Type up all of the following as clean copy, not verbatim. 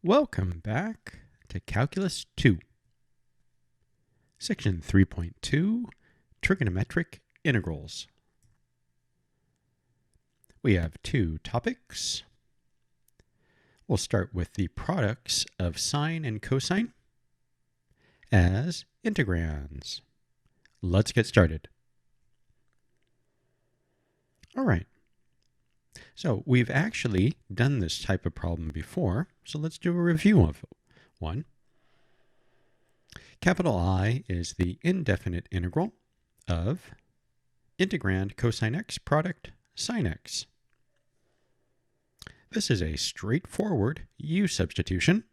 Welcome back to Calculus 2, Section 3.2, Trigonometric Integrals. We have two topics. We'll start with the products of sine and cosine as integrands. Let's get started. All right. So we've actually done this type of problem before, so let's do a review of one. Capital I is the indefinite integral of integrand cosine x product sine x. This is a straightforward u substitution.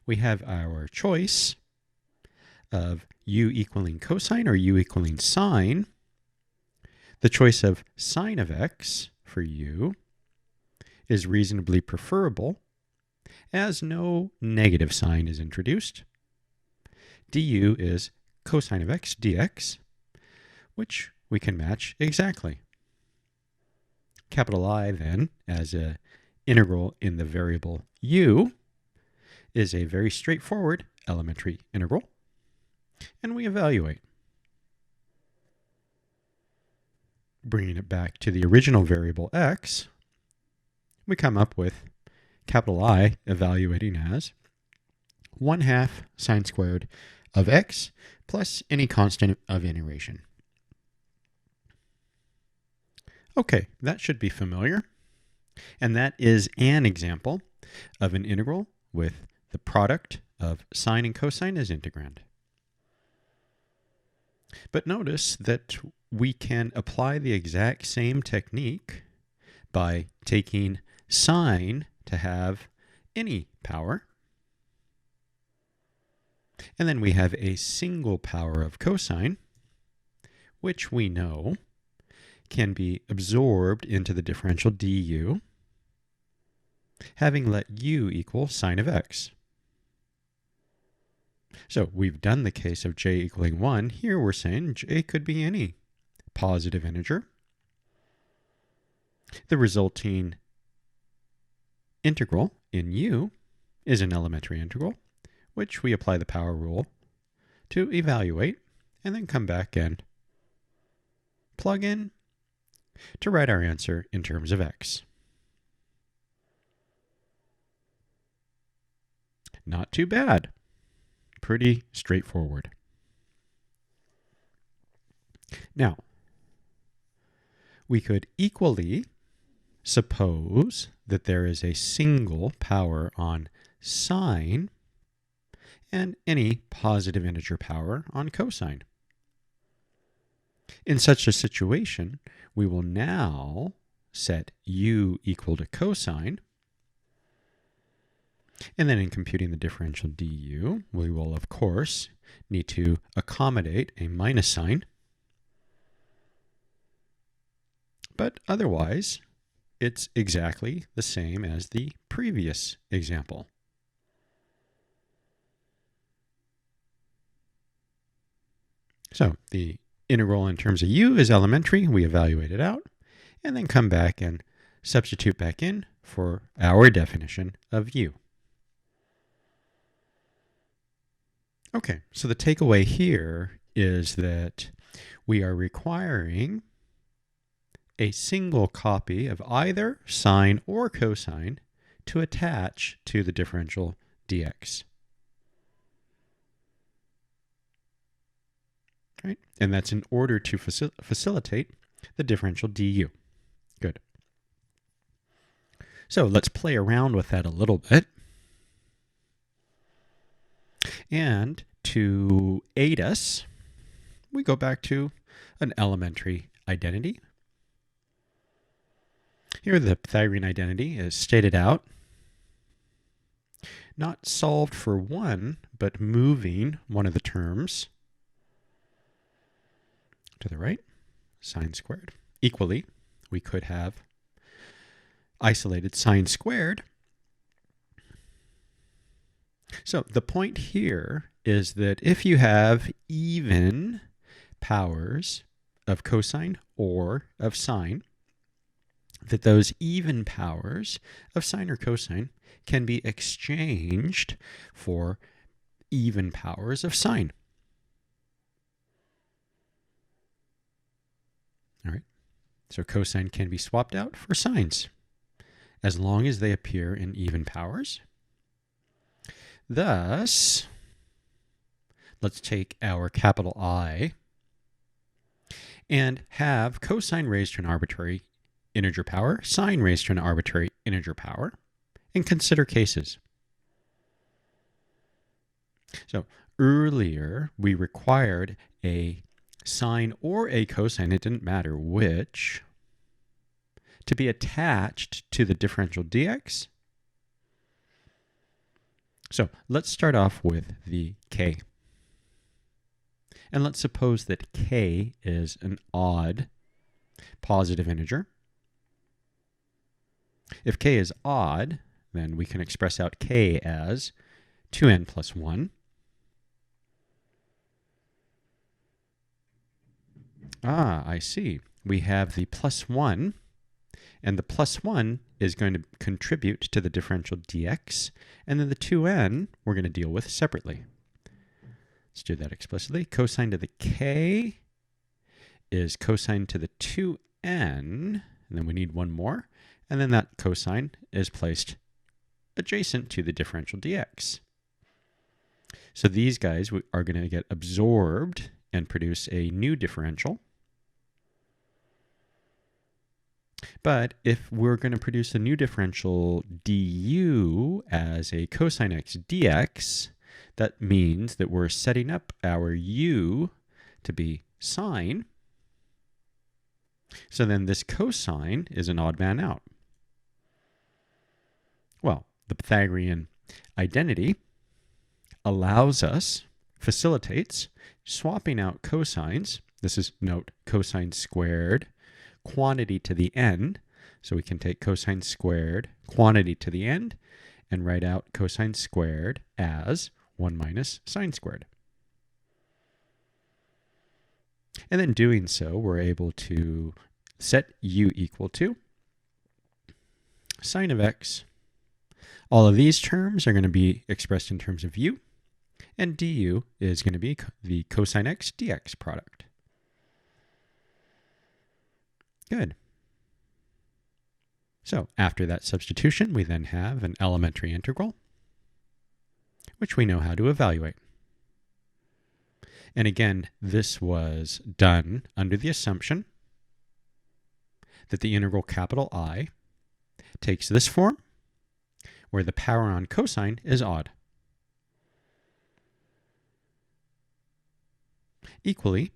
We have our choice of u equaling cosine or u equaling sine. The choice of sine of x for u is reasonably preferable as no negative sign is introduced. Du is cosine of x dx, which we can match exactly. Capital I then, as an integral in the variable u, is a very straightforward elementary integral, and we evaluate. Bringing it back to the original variable x, we come up with capital I evaluating as 1/2 sine squared of x plus any constant of iteration. Okay, that should be familiar. And that is an example of an integral with the product of sine and cosine as integrand. But notice that we can apply the exact same technique by taking sine to have any power. And then we have a single power of cosine, which we know can be absorbed into the differential du, having let u equal sine of x. So we've done the case of j equaling 1. Here we're saying j could be any positive integer. The resulting integral in u is an elementary integral, which we apply the power rule to evaluate and then come back and plug in to write our answer in terms of x. Not too bad. Pretty straightforward. Now, we could equally suppose that there is a single power on sine and any positive integer power on cosine. In such a situation, we will now set u equal to cosine. And then in computing the differential du, we will, of course, need to accommodate a minus sign. But otherwise, it's exactly the same as the previous example. So the integral in terms of u is elementary. We evaluate it out and then come back and substitute back in for our definition of u. Okay, so the takeaway here is that we are requiring a single copy of either sine or cosine to attach to the differential dx. Right? And that's in order to facilitate the differential du. Good. So let's play around with that a little bit. And to aid us, we go back to an elementary identity. Here the Pythagorean identity is stated out. Not solved for one, but moving one of the terms to the right, sine squared. Equally, we could have isolated sine squared. So the point here is that if you have even powers of cosine or of sine, that those even powers of sine or cosine can be exchanged for even powers of sine. All right, so cosine can be swapped out for sines as long as they appear in even powers. Thus, let's take our capital I and have cosine raised to an arbitrary integer power, sine raised to an arbitrary integer power, and consider cases. So earlier we required a sine or a cosine, it didn't matter which, to be attached to the differential dx. So let's start off with the k. And let's suppose that k is an odd positive integer. If k is odd, then we can express out k as 2n plus 1. I see. We have the plus 1, and the plus 1 is going to contribute to the differential dx, and then the 2n we're going to deal with separately. Let's do that explicitly. Cosine to the k is cosine to the 2n, and then we need one more, and then that cosine is placed adjacent to the differential dx. So these guys are going to get absorbed and produce a new differential. But if we're going to produce a new differential du as a cosine x dx, that means that we're setting up our u to be sine. So then this cosine is an odd man out. Well, the Pythagorean identity facilitates swapping out cosines. This is, note, cosine squared, quantity to the n. So we can take cosine squared, quantity to the end, and write out cosine squared as 1 minus sine squared. And then doing so, we're able to set u equal to sine of x. All of these terms are going to be expressed in terms of u, and du is going to be the cosine x dx product. Good. So after that substitution, we then have an elementary integral, which we know how to evaluate. And again, this was done under the assumption that the integral capital I takes this form, where the power on cosine is odd. Equally,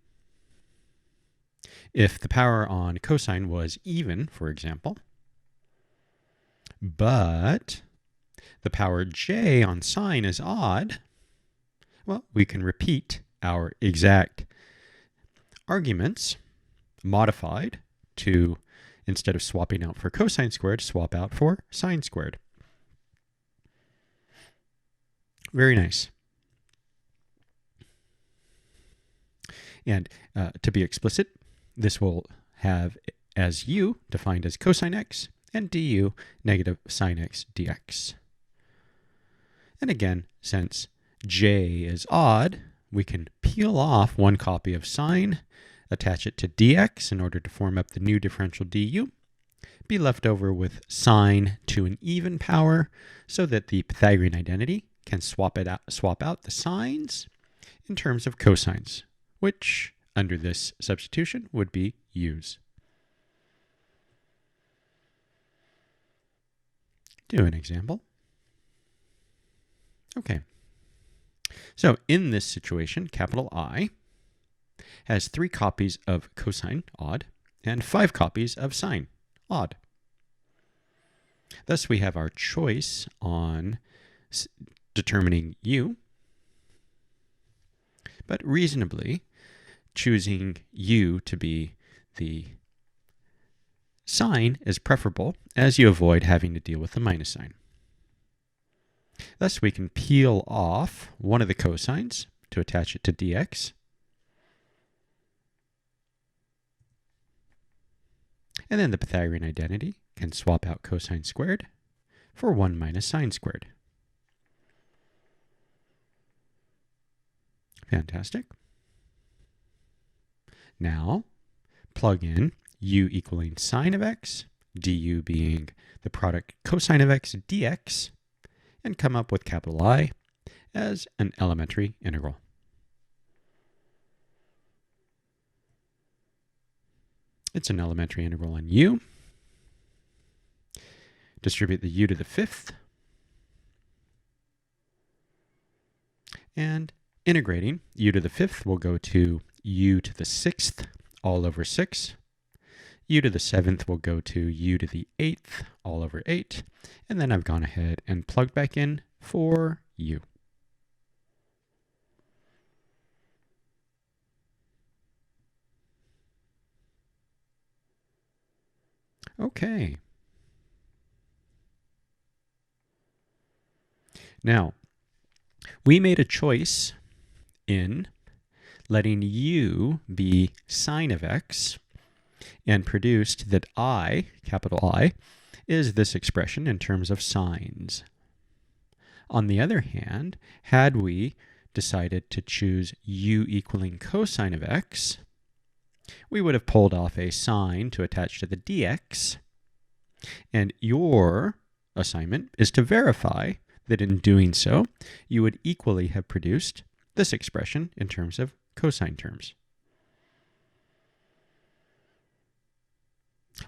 if the power on cosine was even, for example, but the power j on sine is odd, well, we can repeat our exact arguments modified to, instead of swapping out for cosine squared, swap out for sine squared. Very nice. And to be explicit, this will have as u defined as cosine x and du negative sine x dx. And again, since j is odd, we can peel off one copy of sine, attach it to dx in order to form up the new differential du, be left over with sine to an even power so that the Pythagorean identity can swap out the sines in terms of cosines, which under this substitution would be u's. Do an example. Okay. So in this situation, capital I has 3 copies of cosine, odd, and 5 copies of sine, odd. Thus we have our choice on determining u, but reasonably choosing u to be the sine is preferable, as you avoid having to deal with the minus sign. Thus we can peel off one of the cosines to attach it to dx. And then the Pythagorean identity can swap out cosine squared for 1 minus sine squared. Fantastic. Now, plug in u equaling sine of x, du being the product cosine of x dx, and come up with capital I as an elementary integral. It's an elementary integral on u. Distribute the u to the fifth. And integrating, u to the fifth will go to u to the sixth all over 6. U to the seventh will go to u to the eighth all over 8. And then I've gone ahead and plugged back in for u. Okay. Now, we made a choice in letting u be sine of x and produced that I, capital I, is this expression in terms of sines. On the other hand, had we decided to choose u equaling cosine of x, we would have pulled off a sine to attach to the dx, and your assignment is to verify that in doing so, you would equally have produced this expression in terms of cosine terms.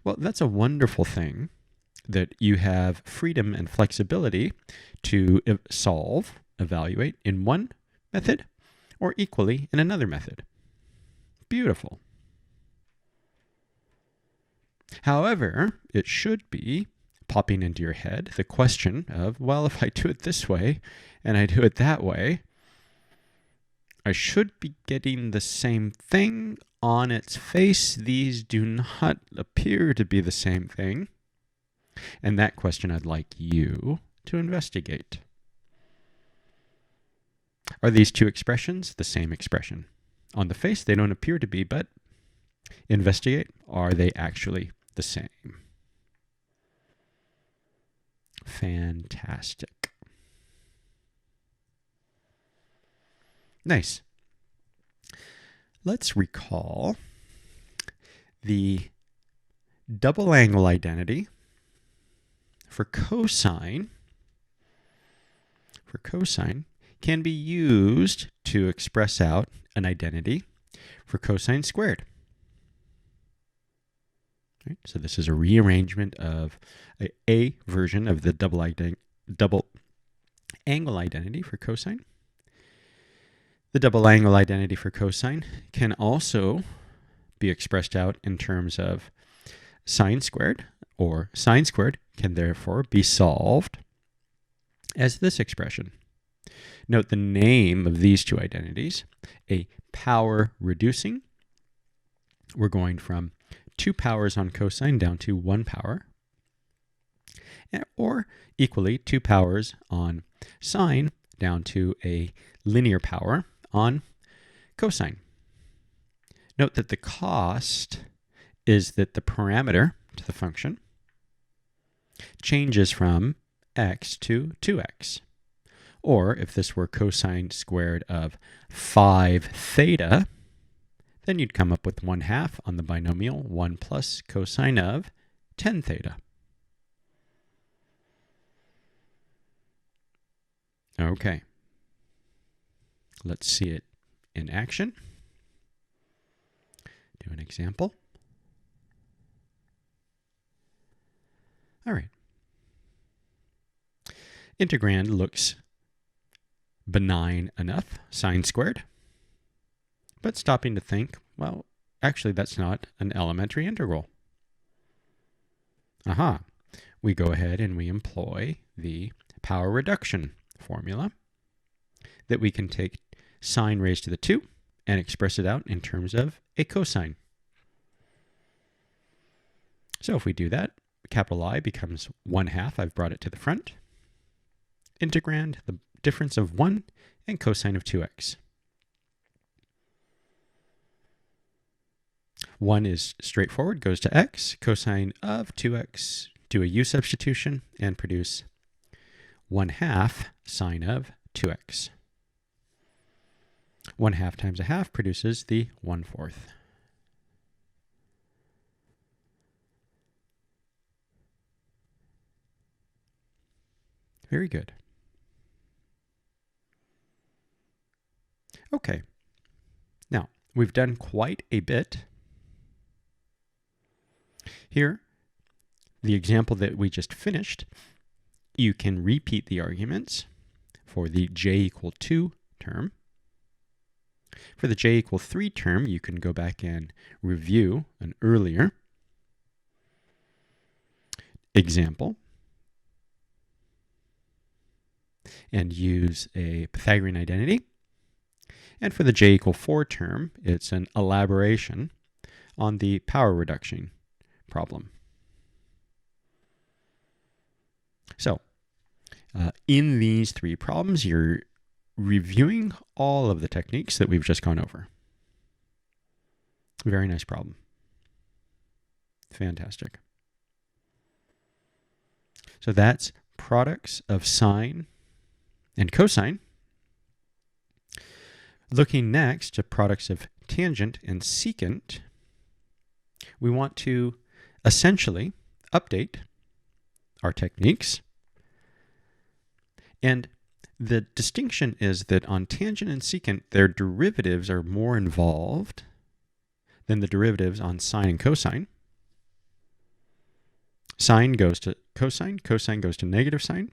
Well, that's a wonderful thing that you have freedom and flexibility to solve, evaluate in one method or equally in another method. Beautiful. However, it should be popping into your head the question of, well, if I do it this way and I do it that way, I should be getting the same thing. On its face, these do not appear to be the same thing. And that question I'd like you to investigate. Are these two expressions the same expression? On the face, they don't appear to be, but investigate, are they actually the same? Fantastic. Nice. Let's recall the double angle identity for cosine can be used to express out an identity for cosine squared. Right, so this is a rearrangement of a version of the double angle identity for cosine. The double angle identity for cosine can also be expressed out in terms of sine squared, or sine squared can therefore be solved as this expression. Note the name of these two identities, a power reducing. We're going from 2 powers on cosine down to 1 power, or equally 2 powers on sine down to a linear power on cosine. Note that the cost is that the parameter to the function changes from x to 2x. Or if this were cosine squared of 5 theta, then you'd come up with 1/2 on the binomial 1 plus cosine of 10 theta. Okay. Let's see it in action. Do an example. All right. Integrand looks benign enough, sine squared. But stopping to think, well, actually that's not an elementary integral. Aha. We go ahead and we employ the power reduction formula that we can take sine raised to the 2 and express it out in terms of a cosine. So if we do that, capital I becomes 1/2. I've brought it to the front. Integrand, the difference of 1 and cosine of 2x. One is straightforward, goes to x, cosine of 2x, do a u substitution, and produce 1/2 sine of 2x. 1/2 times a half produces the 1/4. Very good. Okay. Now, we've done quite a bit. Here, the example that we just finished, you can repeat the arguments for the j = 2 term. For the j = 3 term, you can go back and review an earlier example and use a Pythagorean identity. And for the j = 4 term, it's an elaboration on the power reduction problem. So, in these 3 problems, you're reviewing all of the techniques that we've just gone over. Very nice problem. Fantastic. So that's products of sine and cosine. Looking next at products of tangent and secant, we want to essentially update our techniques. And the distinction is that on tangent and secant, their derivatives are more involved than the derivatives on sine and cosine. Sine goes to cosine, cosine goes to negative sine.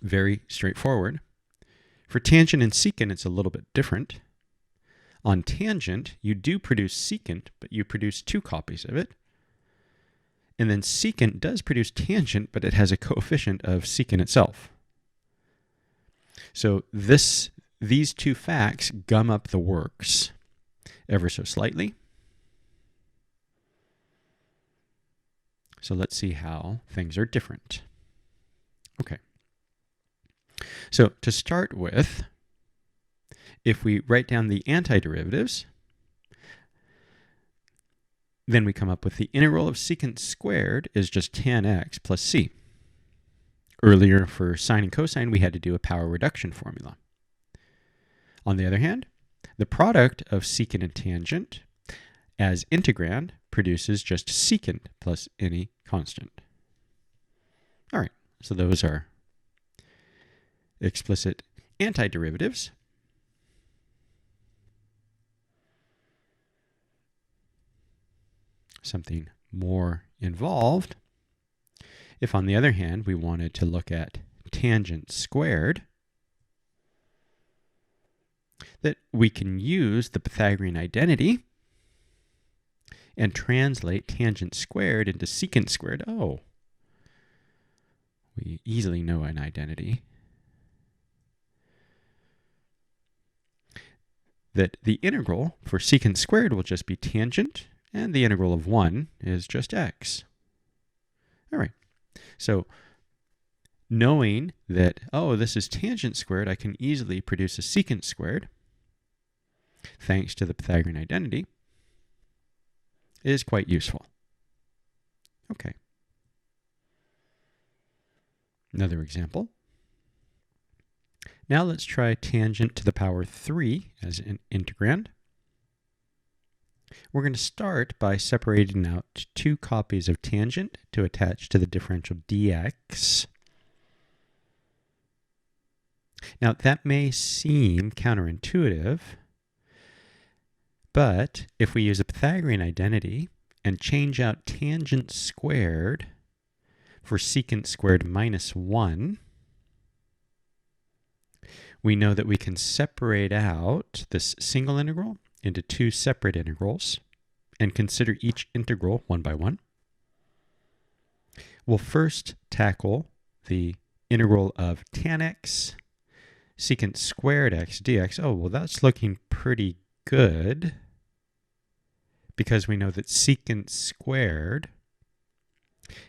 Very straightforward. For tangent and secant, it's a little bit different. On tangent, you do produce secant, but you produce 2 copies of it. And then secant does produce tangent, but it has a coefficient of secant itself. So these 2 facts gum up the works ever so slightly. So let's see how things are different. Okay. So to start with, if we write down the antiderivatives, then we come up with the integral of secant squared is just tan x plus c. Earlier for sine and cosine, we had to do a power reduction formula. On the other hand, the product of secant and tangent as integrand produces just secant plus any constant. All right, so those are explicit antiderivatives. Something more involved. If, on the other hand, we wanted to look at tangent squared, that we can use the Pythagorean identity and translate tangent squared into secant squared. Oh, we easily know an identity. That the integral for secant squared will just be tangent, and the integral of 1 is just x. All right. So knowing that, oh, this is tangent squared, I can easily produce a secant squared, thanks to the Pythagorean identity, is quite useful. Okay. Another example. Now let's try tangent to the power 3 as an integrand. We're going to start by separating out 2 copies of tangent to attach to the differential dx. Now that may seem counterintuitive, but if we use a Pythagorean identity and change out tangent squared for secant squared minus 1, we know that we can separate out this single integral into 2 separate integrals and consider each integral one by one. We'll first tackle the integral of tan x secant squared x dx. Oh, well, that's looking pretty good because we know that secant squared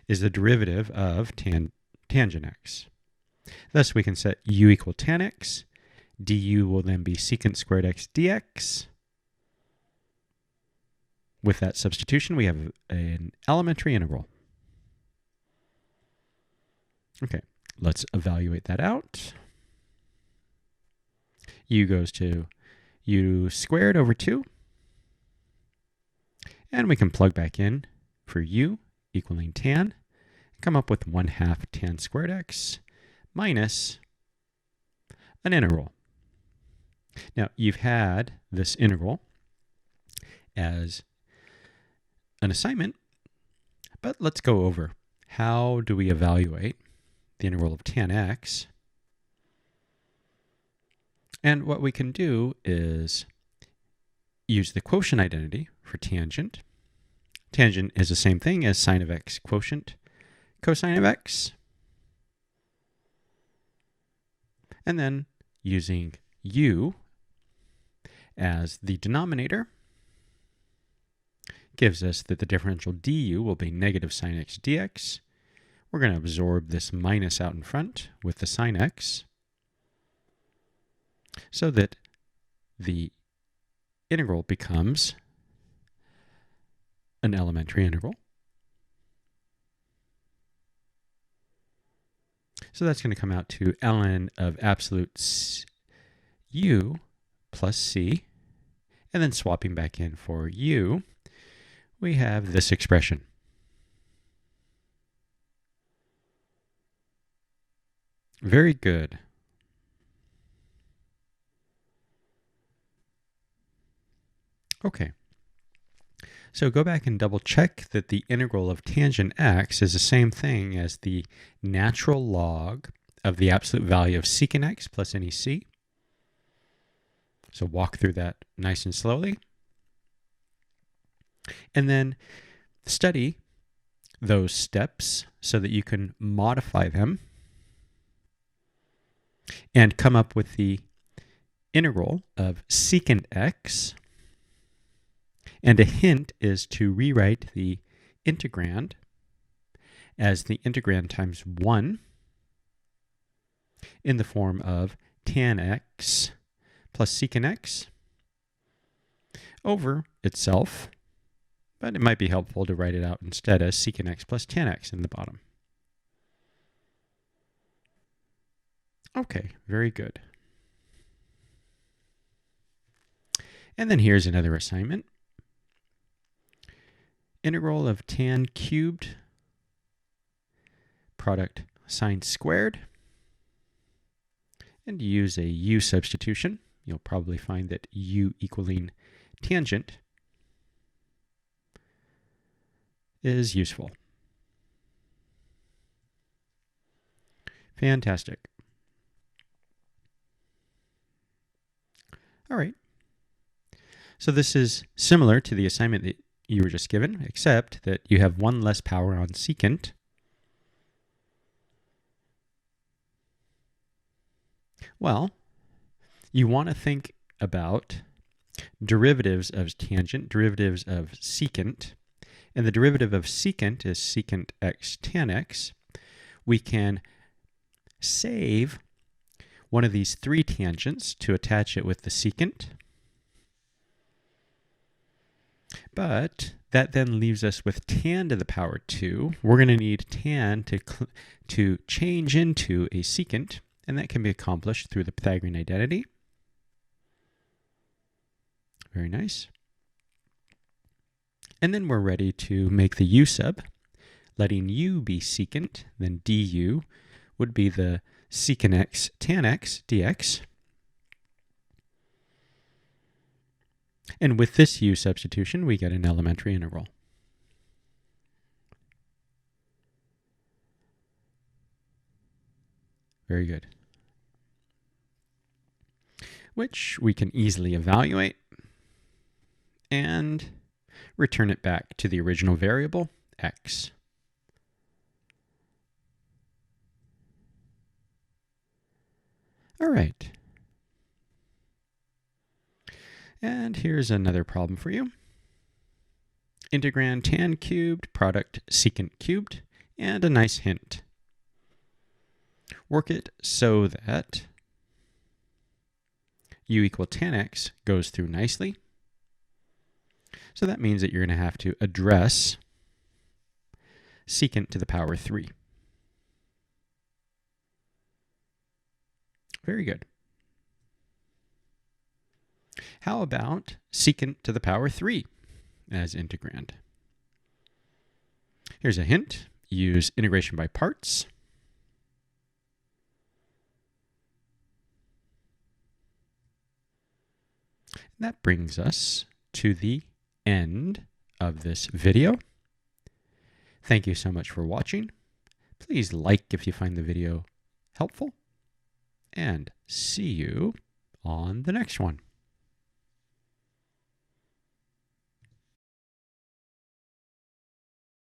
is the derivative of tangent x. Thus, we can set u equal tan x. du will then be secant squared x dx. with that substitution, we have an elementary integral. Okay, let's evaluate that out. U goes to u squared over 2. And we can plug back in for u equaling tan, come up with 1/2 tan squared x minus an integral. Now, you've had this integral as an assignment, but let's go over how do we evaluate the integral of tan x. And what we can do is use the quotient identity for tangent. Tangent is the same thing as sine of x quotient cosine of x. And then using u as the denominator gives us that the differential du will be negative sine x dx. We're going to absorb this minus out in front with the sine x so that the integral becomes an elementary integral. So that's going to come out to ln of absolute u plus c. And then swapping back in for u, we have this expression. Very good. Okay. So go back and double check that the integral of tangent x is the same thing as the natural log of the absolute value of secant x plus any c. So walk through that nice and slowly. And then study those steps so that you can modify them and come up with the integral of secant x. And a hint is to rewrite the integrand as the integrand times 1 in the form of tan x plus secant x over itself, but it might be helpful to write it out instead as secant x plus tan x in the bottom. Okay, very good. And then here's another assignment. Integral of tan cubed product sine squared, and use a u substitution. You'll probably find that u equaling tangent is useful. Fantastic. All right. So this is similar to the assignment that you were just given, except that you have one less power on secant. Well, you want to think about derivatives of tangent, derivatives of secant, and the derivative of secant is secant x tan x. We can save one of these 3 tangents to attach it with the secant. But that then leaves us with tan to the power 2. We're going to need tan to change into a secant, and that can be accomplished through the Pythagorean identity. Very nice. And then we're ready to make the u sub, letting u be secant, then du would be the secant x tan x dx. And with this u substitution, we get an elementary integral. Very good. Which we can easily evaluate and return it back to the original variable, x. All right. And here's another problem for you. Integrand tan cubed product secant cubed, and a nice hint. Work it so that u equal tan x goes through nicely. So that means that you're going to have to address secant to the power 3. Very good. How about secant to the power 3 as integrand? Here's a hint. Use integration by parts. That brings us to the end of this video. Thank you so much for watching. Please like if you find the video helpful, and see you on the next one.